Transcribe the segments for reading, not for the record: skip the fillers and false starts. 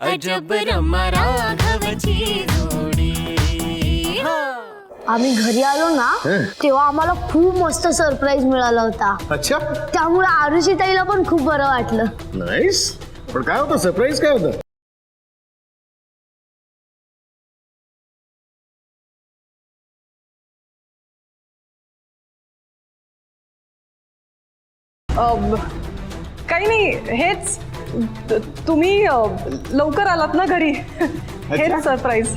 अजब रमा राघवची जोडी। आम्ही घरी आलो ना तेव्हा आम्हाला खूप मस्त सरप्राईज मिळाला होता। अच्छा, त्यामुळे आरुषी ताईला पण खूप बरं वाटलं। नाईस। पण काय होतं, सरप्राईज काय होतं? काही नाही, हेच तुम्ही लवकर आलात ना घरी, हेच सरप्राईज।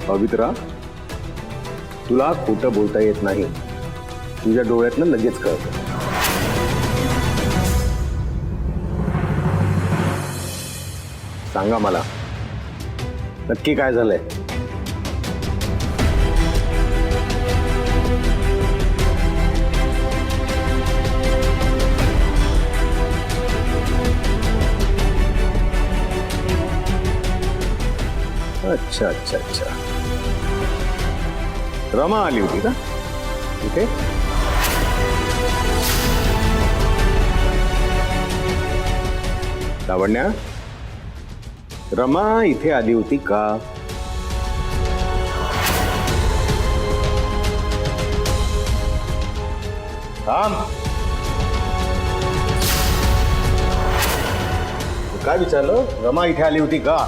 पवित्रा, तुला खोटं बोलता येत नाही, तुझ्या डोळ्यातनं लगेच कळतं। सांगा मला, नक्की काय झालंय? अच्छा अच्छा अच्छा, रमा आली होती का इथे? लावण्या, रमा इथे आली होती का? थांब, काय विचारलं? रमा इथे आली होती का?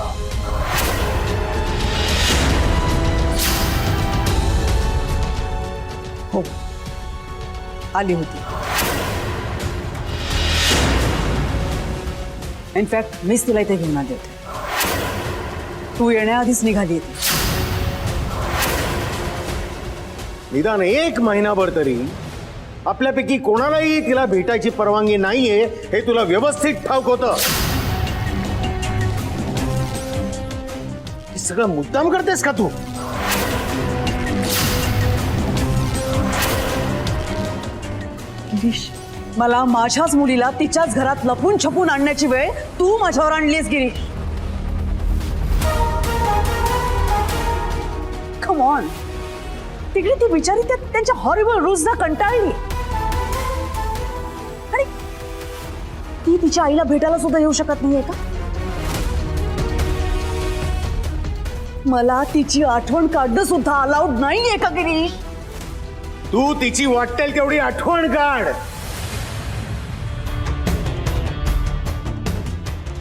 हो, आली होती। इनफॅक्ट मीच तिला इथे घेऊन आले होते, तू येण्याआधीच निघाली होती। निदान एक महिनाभर तरी आपल्यापैकी कोणालाही तिला भेटायची परवानगी नाहीये हे तुला व्यवस्थित ठाऊक होतं। हे सगळं मुद्दाम करतेस का तू? गिरीश, मला माझ्याच मुलीला तिच्याच घरात लपून छपून आणण्याची वेळ तू माझ्यावर आणलीस गिरीश। कम ऑन, तिकडे ती बिचारी त्यांच्या हॉरिबल रूल्सना कंटाळली आणि ती तिच्या आईला भेटायला सुद्धा येऊ शकत नाहीये का? मला तिची आठवण काढणं सुद्धा अलाउड नाहीये का गिरीश? तू तिची वाटेल तेवढी आठवण काढ,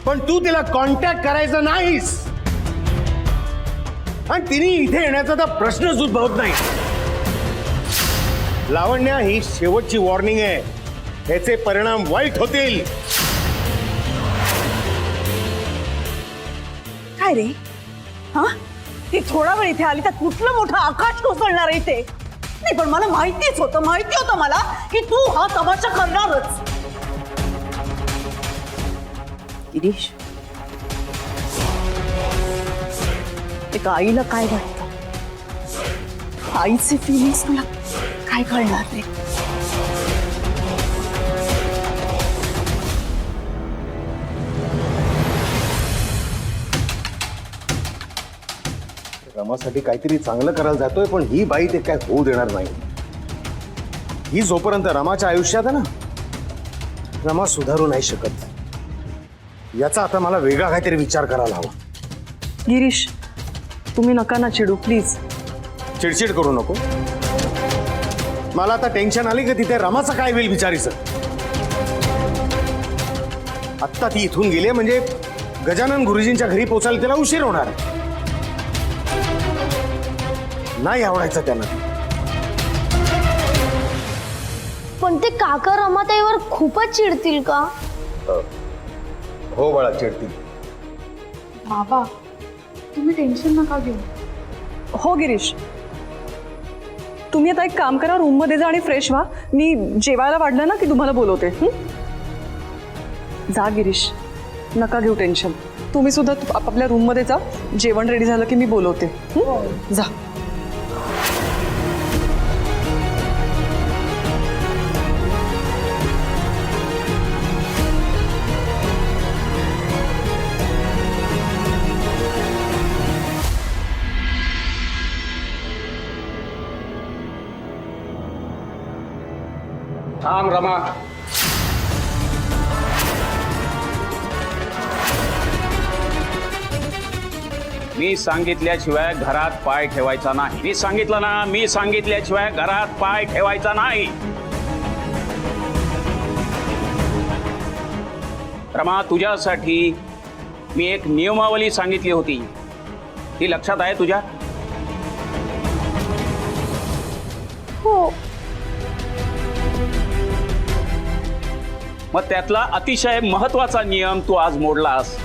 पण तू तिला कॉन्टॅक्ट करायचं नाहीस, आणि तिने इथे येण्याचा तर प्रश्नच उद्भवत नाही। लावण्या, ही शेवटची वॉर्निंग आहे, ह्याचे परिणाम वाईट होतील। काय रे, हा? ती थोडा वेळ इथे आली तर कुठलं मोठं आकाश कोसळणार आहे इथे? नाही, पण मला माहिती होतं मला की तू हा तमाशा करणारच। गिरीश, एका आईला काय वाटतं, आईचे फिलिंग्स तुला काय कळणार नाही? रमासाठी काहीतरी चांगलं करायला जातोय, पण ही बाई ते काय होऊ देणार नाही। ही जोपर्यंत रमाच्या आयुष्यात आहे ना, रमा सुधारू नाही शकत। याचा आता मला वेगळा काहीतरी विचार करायला हवा। गिरीश, तुम्ही नका ना चिडू प्लीज। चिडचिड करू नको, मला आता टेन्शन आली की तिथे रमाचं काय होईल बिचारीचं। आत्ता ती इथून गेली म्हणजे गजानन गुरुजींच्या घरी पोचायला तिला उशीर होणार। नाही आवडायचं त्यांना। पण ते काका रमाताईवर खूपच चिडतील का? हो बाळा, चिडतील। बाबा, तुम्ही टेन्शन नका घेऊ। हो गिरीश, तुम्ही आता एक काम करा, रूम मध्ये जा आणि फ्रेश व्हा। मी जेवायला वाढलं ना की तुम्हाला बोलवते। जा गिरीश, नका घेऊ टेन्शन। तुम्ही सुद्धा आपापल्या रूम मध्ये जा, जेवण रेडी झालं की मी बोलवते। जा। थांब रमा, मी सांगितल्याशिवाय घरात पाय ठेवायचा नाही. मी सांगितलं ना, मी सांगितल्याशिवाय घरात पाय ठेवायचा नाही. रमा, तुझ्यासाठी मी एक नियमावली सांगितली होती, ती लक्षात आहे तुझ्या? हो. मग त्यातला अतिशय महत्वाचा नियम तू आज मोडलास.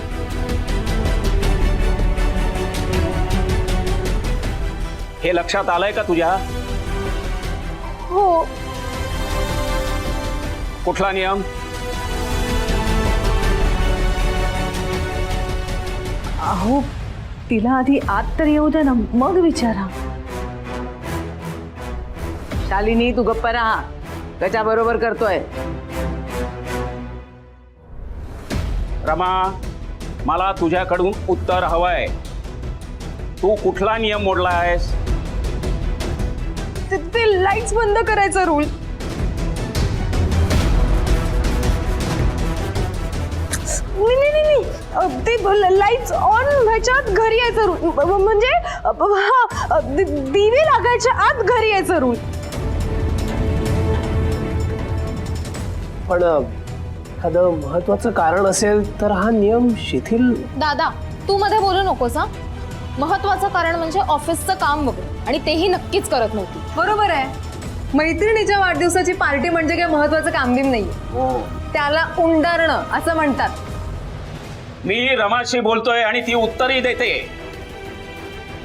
हे लक्षात आलंय का तुझ्या? हो. कुठला नियम? अहो, तिला आधी आत तर येऊ दे ना, मग विचारा. शालिनी, तू गप्प राहा. त्याच्या बरोबर करतोय. रमा, मला तुझ्याकडून उत्तर हवंय. तू कुठला नियम मोडला आहेस? ते लाईट्स बंद करायचा रूल. नाही, ते लाईट्स ऑन व्हायच्या आत घरी यायचा रूल. म्हणजे हा, दिवे लागायच्या आत घरी यायचा रूल. पण एखादं महत्वाचं कारण असेल तर हा नियम शिथिल. दादा, तू मध्ये बोलू नकोस हा. महत्वाचं कारण म्हणजे ऑफिसचं काम वगैरे, आणि तेही नक्कीच करत नव्हती. बरोबर आहे. मैत्रिणीच्या वाढदिवसाची पार्टी म्हणजे काय महत्वाचं कामबिम नाही. त्याला उंडारणं असं म्हणतात. मी रमाशी बोलतोय आणि ती उत्तरही देते,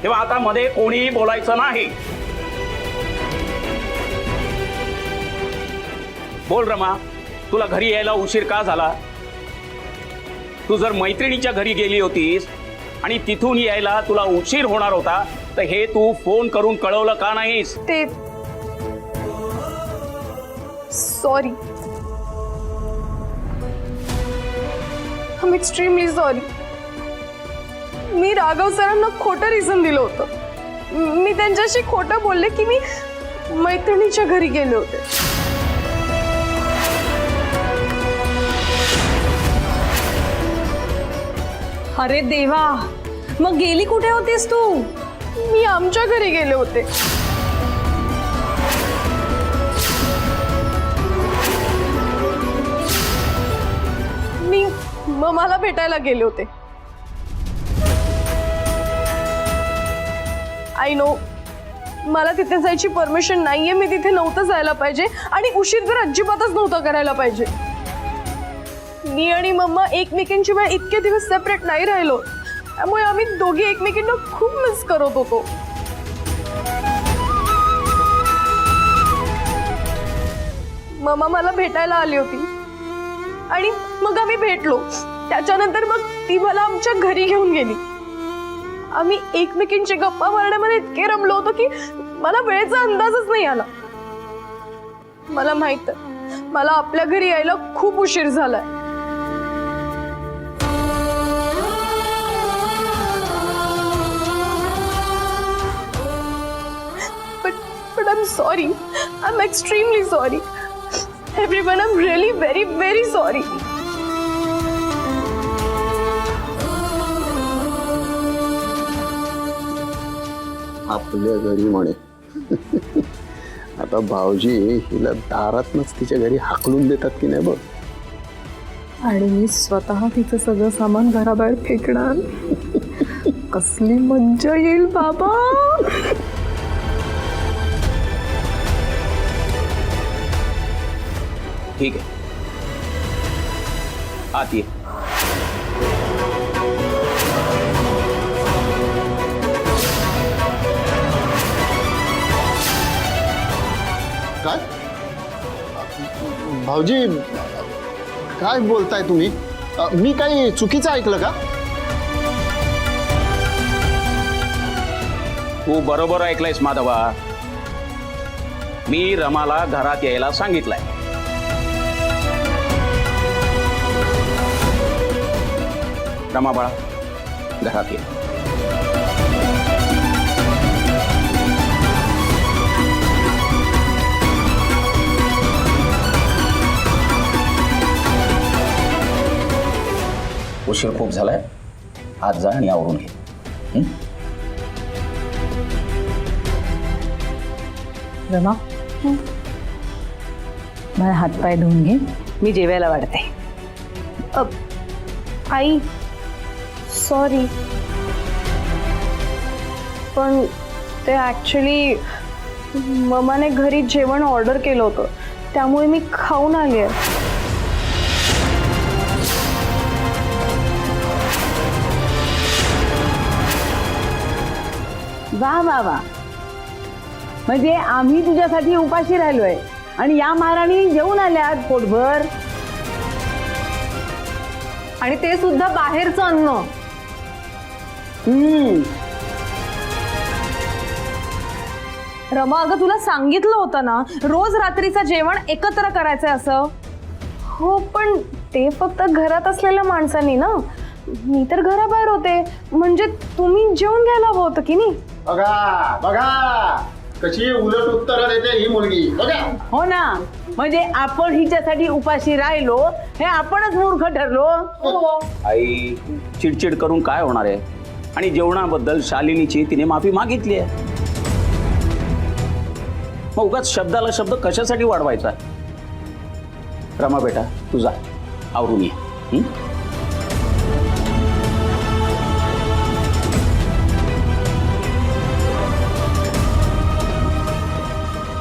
तेव्हा आता मध्ये कोणीही बोलायचं नाही. बोल रमा, तुला घरी यायला उशीर का झाला? तू जर मैत्रिणीच्या घरी गेली होतीस आणि तिथून यायला तुला उशीर होणार होता, तर हे तू फोन करून कळवलं का नाहीस? ते sorry, I am extremely sorry. मी राघव सरांना खोटं रिझन दिलं होतं. मी त्यांच्याशी खोटं बोलले की मी मैत्रिणीच्या घरी गेले होते. अरे देवा, मग गेली कुठे होतीस तू? मी आमच्या घरी गेले होते. मी मम्माला भेटायला गेले होते. आय नो, मला तिथे जायची परमिशन नाहीये. मी तिथे नव्हतं जायला पाहिजे आणि उशीर तर अजिबातच नव्हता करायला पाहिजे. मी आणि मम्मा एकमेकींशिवाय इतके दिवस सेपरेट नाही राहिलो, त्यामुळे आम्ही दोघे एकमेकींना खूप मिस करत होतो. मम्मा मला भेटायला आली होती आणि मग आम्ही भेटलो. त्याच्यानंतर मग ती मला आमच्या घरी घेऊन गेली. आम्ही एकमेकींची गप्पा मारण्यामध्ये इतके रमलो होतो की मला वेळेचा अंदाजच नाही आला. मला माहित आहे, मला आपल्या घरी यायला खूप उशीर झालाय. But I'm sorry. I'm extremely sorry. Everyone, I'm really very, very sorry. आपल्या घरी म्हणे. आता भाऊजी हिला दारातनच तिच्या घरी हाकलून देतात की नाही बघ. आणि मी स्वतः तिचं सगळं सामान घराबाहेर फेकणार. कसली मज्जा येईल बाबा. ठीक आहे, आत ये. काय भाऊजी, काय बोलताय तुम्ही? मी काही चुकीचं ऐकलं का? तू बरोबर ऐकलंयस माधवा. मी रमाला घरात यायला सांगितलंय. रमा बाळा, घरात ये. उशीर खूप झालाय, आज जा आणि आवरून घे. रमा मला हातपाय धुवून घे, मी जेवायला वाढते. आई सॉरी, पण ते ॲक्च्युली ममाने घरी जेवण ऑर्डर केलं होतं, त्यामुळे मी खाऊन आली आहे. वा वा वा, म्हणजे आम्ही तुझ्यासाठी उपाशी राहिलोय आणि या महाराणी जेवून आल्यात पोटभर. आणि ते सुद्धा बाहेरचं अन्न. रमा, अगं तुला सांगितलं होतं ना रोज रात्रीचं जेवण एकत्र करायचंय असं. हो, पण ते फक्त घरात असलेल्या माणसांनी ना, मी तर घराबाहेर होते, म्हणजे तुम्ही जेवण घ्यायला हवं होतं की नाही. बघा बघा कशी उलट उत्तर देते ही मुलगी बघा. हो ना, म्हणजे आपण हिच्यासाठी उपाशी राहिलो हे आपणच मूर्ख ठरलो. आई चिडचिड करून काय होणार आहे? आणि जेवणाबद्दल शालिनीची तिने माफी मागितली आहे. मग उगाच शब्दाला शब्द कशासाठी वाढवायचा? रमा बेटा तुझा आवरून ये.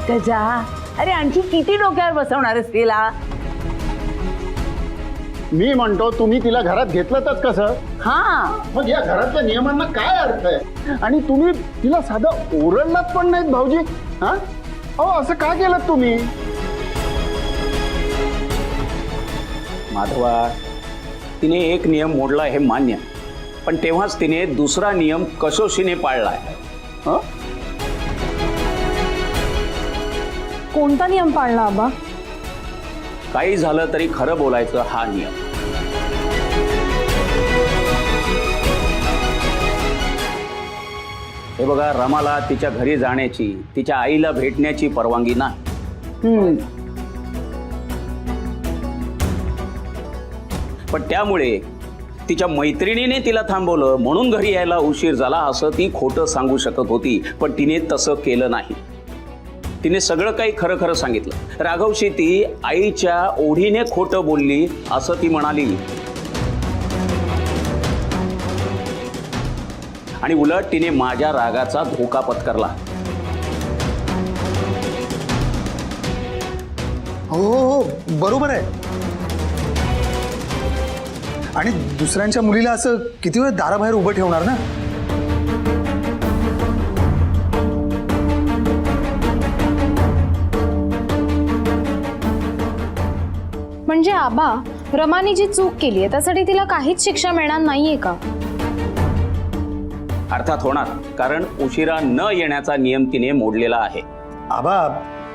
त्याच्या अरे आणखी किती डोक्यावर बसवणार आहेस तिला? मी म्हणतो तुम्ही तिला घरात घेतलं तर कसं? हा, मग या घरातल्या नियमांना काय अर्थ आहे? आणि तुम्ही तिला साधं ओरडलात पण नाहीत भाऊजी. हा अहो, असं का केलं तुम्ही? माधवा, तिने एक नियम मोडला हे मान्य, पण तेव्हाच तिने दुसरा नियम कसोशीने पाळलाय. कोणता नियम पाळला आबा? काही झालं तरी खरं बोलायचं हा नियम. हे बघा, रमाला तिच्या घरी जाण्याची, तिच्या आईला भेटण्याची परवानगी नाही. पण त्यामुळे तिच्या मैत्रिणीने तिला थांबवलं म्हणून घरी यायला उशीर झाला असं ती खोटं सांगू शकत होती, पण तिने तसं केलं नाही. तिने सगळं काही खरं खरं सांगितलं. राघवशी ती आईच्या ओढीने खोटं बोलली असं ती म्हणाली. आणि उलट तिने माझ्या रागाचा धोका पत्करला. हो बरोबर आहे. आणि दुसऱ्यांच्या मुलीला असं किती वेळ दाराबाहेर उभं ठेवणार ना? म्हणजे आबा, रमानी जी चूक केली आहे त्यासाठी तिला काहीच शिक्षा मिळणार नाहीये का? अर्थात होणार, कारण उशिरा न येण्याचा नियम तिने मोडलेला आहे. आबा,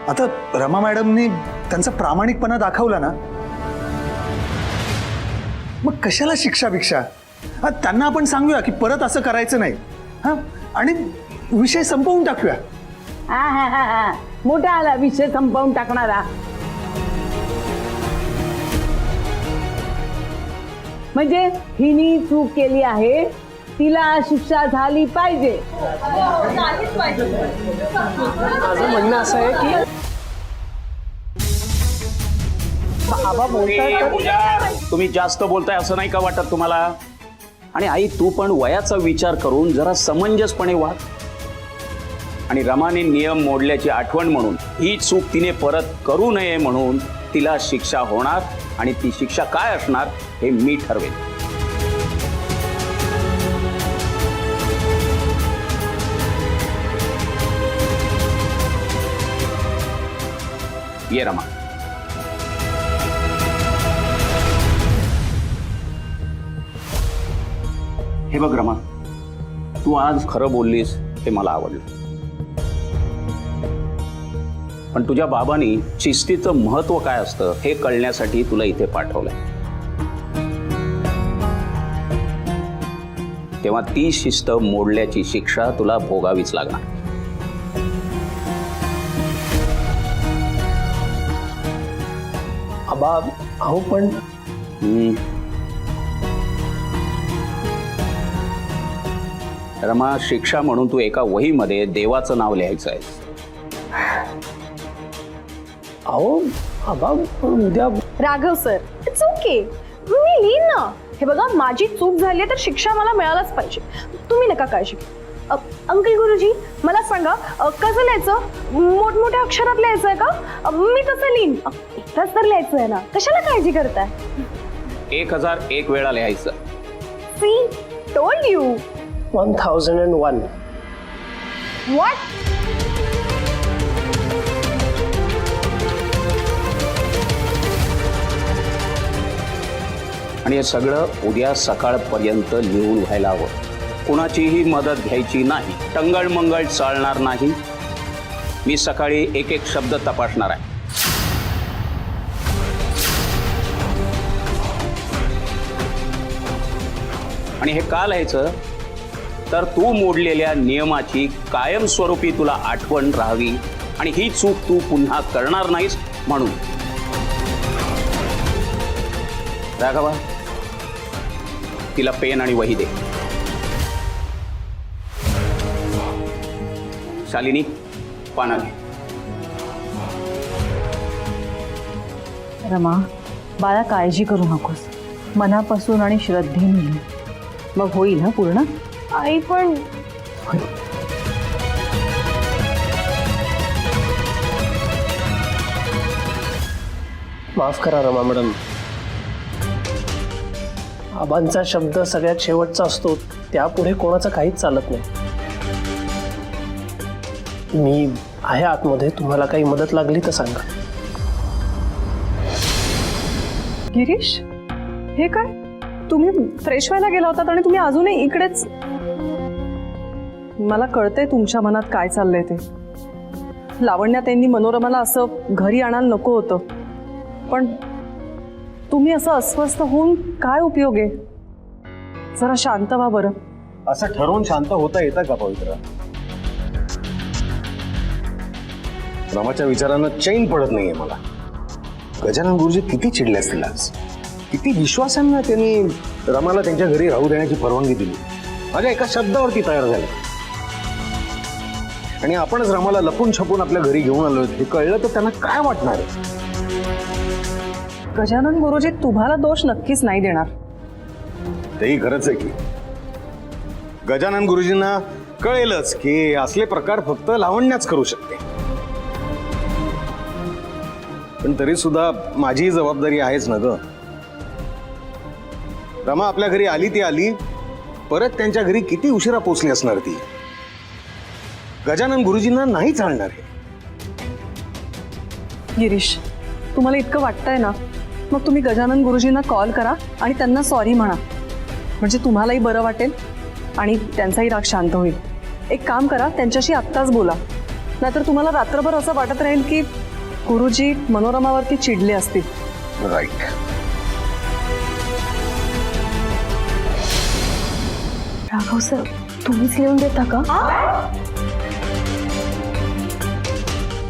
आता रमा मॅडमनी त्यांचा प्रामाणिकपणा दाखवला ना, मग कशाला शिक्षा भिक्षा? त्यांना आपण सांगूया की परत असं करायचं नाही, हा, आणि विषय संपवून टाकूया. हा, मोठा आला विषय संपवून टाकणारा. म्हणजे हिनी चूक केली आहे, तिला शिक्षा झाली पाहिजे. माझं म्हणणं असं आहे की आबा बोलताय, पूजा, तुम्ही जास्त बोलताय असं नाही का वाटत तुम्हाला? आणि आई, तू पण वयाचा विचार करून जरा समंजसपणे वाग. आणि रमाने नियम मोडल्याची आठवण म्हणून, ही चूक तिने परत करू नये म्हणून तिला शिक्षा होणार. आणि ती शिक्षा काय असणार हे मी ठरवेन. ये रमा. हे बघ रमा, तू आज खरं बोललीस हे मला आवडलं. पण तुझ्या बाबांनी शिस्तीचं महत्व काय असतं हे कळण्यासाठी तुला इथे पाठवलंय. तेव्हा ती शिस्त मोडल्याची शिक्षा तुला भोगावीच लागणार. आबा अहो पण रमा, शिक्षा म्हणून तू एका वहीमध्ये देवाचं नाव लिहायचं आहे. अहो आबा पण उद्या राघव सर, इट्स ओके, मी लिहीन ना. हे बघा, माझी चूक झाली आहे तर शिक्षा मला मिळायलाच पाहिजे. तुम्ही नका काळजी करू. अंकल गुरुजी, मला सांगा, कसं लिहायचं? मोठमोठ्या अक्षरात लिहायचं आहे का? मी तसं लिहीन. एकदाच तर लिहायचं आहे ना, कशाला काळजी करताय? 1001 वेळा लिहायचं. See, told you. 1001. व्हॉट? आणि हे सगळं उद्या सकाळपर्यंत लिहून व्हायला हवं. कुणाचीही मदत घ्यायची नाही. टंगळ मंगळ चालणार नाही. मी सकाळी एक एक शब्द तपासणार आहे. आणि हे का लिहायचं? तर तू मोडलेल्या नियमाची कायमस्वरूपी तुला आठवण राहावी आणि ही चूक तू पुन्हा करणार नाहीस म्हणून. राघवा, तिला पेन आणि वही दे. शालिनी, पाना घे. रमा, बाळा काळजी करू नकोस. मनापासून आणि श्रद्धेने लिही. मग होईल ना पूर्ण? आई पण माफ करा रमा मॅडम, आबांचा शब्द सगळ्यात शेवटचा असतो, त्यापुढे कोणाचं काहीच चालत नाही. मी आहे आतमध्ये, तुम्हाला काही मदत लागली तर सांगा. गिरीश, हे काय? तुम्ही फ्रेश व्हायला गेला होतात आणि तुम्ही अजूनही इकडेच? मला कळतंय तुमच्या मनात काय चाललंय ते. लावण्या त्यांनी मनोरमाला असं घरी आणायला नको होतं, पण तुम्ही असं अस्वस्थ होऊन काय उपयोग आहे? जरा शांत व्हा बरं. असं ठरवून शांत होता येतं का पवित्र? रमाच्या विचारांना चैन पडत नाहीये मला. गजानन गुरुजी किती चिडले असतील आज. किती विश्वासानं त्यांनी रमाला त्यांच्या घरी राहू देण्याची परवानगी दिली. माझ्या एका शब्दावरती तयार झाले. आणि आपणच रमाला लपून छपून आपल्या घरी घेऊन आलो हे कळलं तर त्यांना काय वाटणार आहे? गजानन गुरुजी तुम्हाला दोष नक्कीच नाही देणार. तेही खरंच आहे की गजानन गुरुजींना कळेलच की असले प्रकार फक्त लावण्याच करू शकते. पण तरी सुद्धा माझी जबाबदारी आहेच ना ग. रमा आपल्या घरी आली ती आली, परत त्यांच्या घरी किती उशिरा पोचली असणार ती. गजानन गुरुजींना नाही चालणार हे. गिरीश, तुम्हाला इतकं वाटतंय ना, मग तुम्ही गजानन गुरुजींना कॉल करा आणि त्यांना सॉरी म्हणा. म्हणजे तुम्हालाही बरं वाटेल आणि त्यांचाही राग शांत होईल. एक काम करा, त्यांच्याशी आत्ताच बोला, नाहीतर तुम्हाला रात्रभर असं वाटत राहील की गुरुजी मनोरमावरती चिडले असतील. राईट. राघव सर, तुम्हीच लिहून देता का?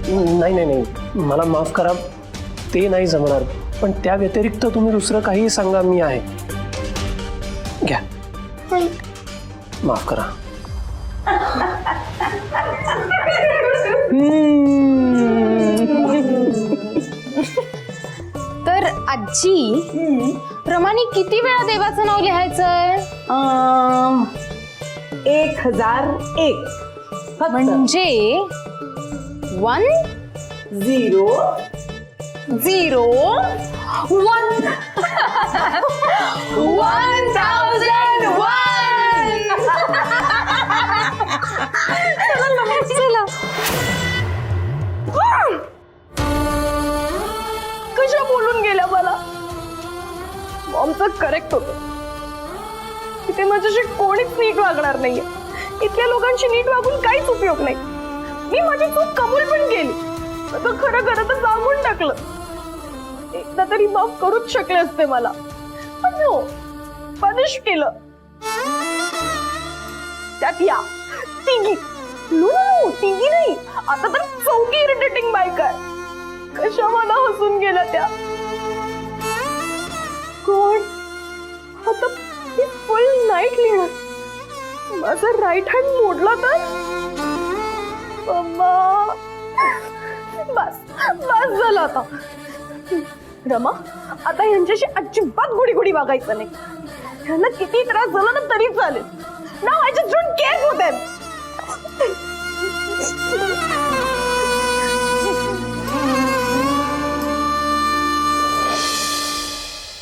नाही नाही नाही, मला माफ करा, ते नाही जमणार. पण त्या व्यतिरिक्त तुम्ही दुसरं काही सांगा, मी आहे. घ्या, माफ करा. तर आजी, रमाने किती वेळा देवाचं नाव लिहायचंय? 1001 म्हणजे 1 0 0 1 1001. कशा बोलून गेल्या मला? मॉमचं करेक्ट होतं. इथे माझ्याशी कोणीच नीट वागणार नाहीये. इथल्या लोकांशी नीट वागून काहीच उपयोग नाही. मी माझी चूक कबूल पण केली. आता खरं खरं तर सांगून टाकलं. एकदा तरी माफ करूच शकले असते मला, पण नो, पनिश केलं. त्यात या तिघी, नो तिघी नाही, आता तर 4 इरिटेटिंग बायका आहे. कशा मला हसून गेल्या त्या. कोण आता फुल नाईट लिहिणार? माझा राईट हँड मोडला तर मम्मा बस बस झालं आता. रमा आता यांच्याशी अजिबात गुडी गुडी वागायचं नाही. यांना किती त्रास झाला ना तरी चालेल. नाव I just don't care for them.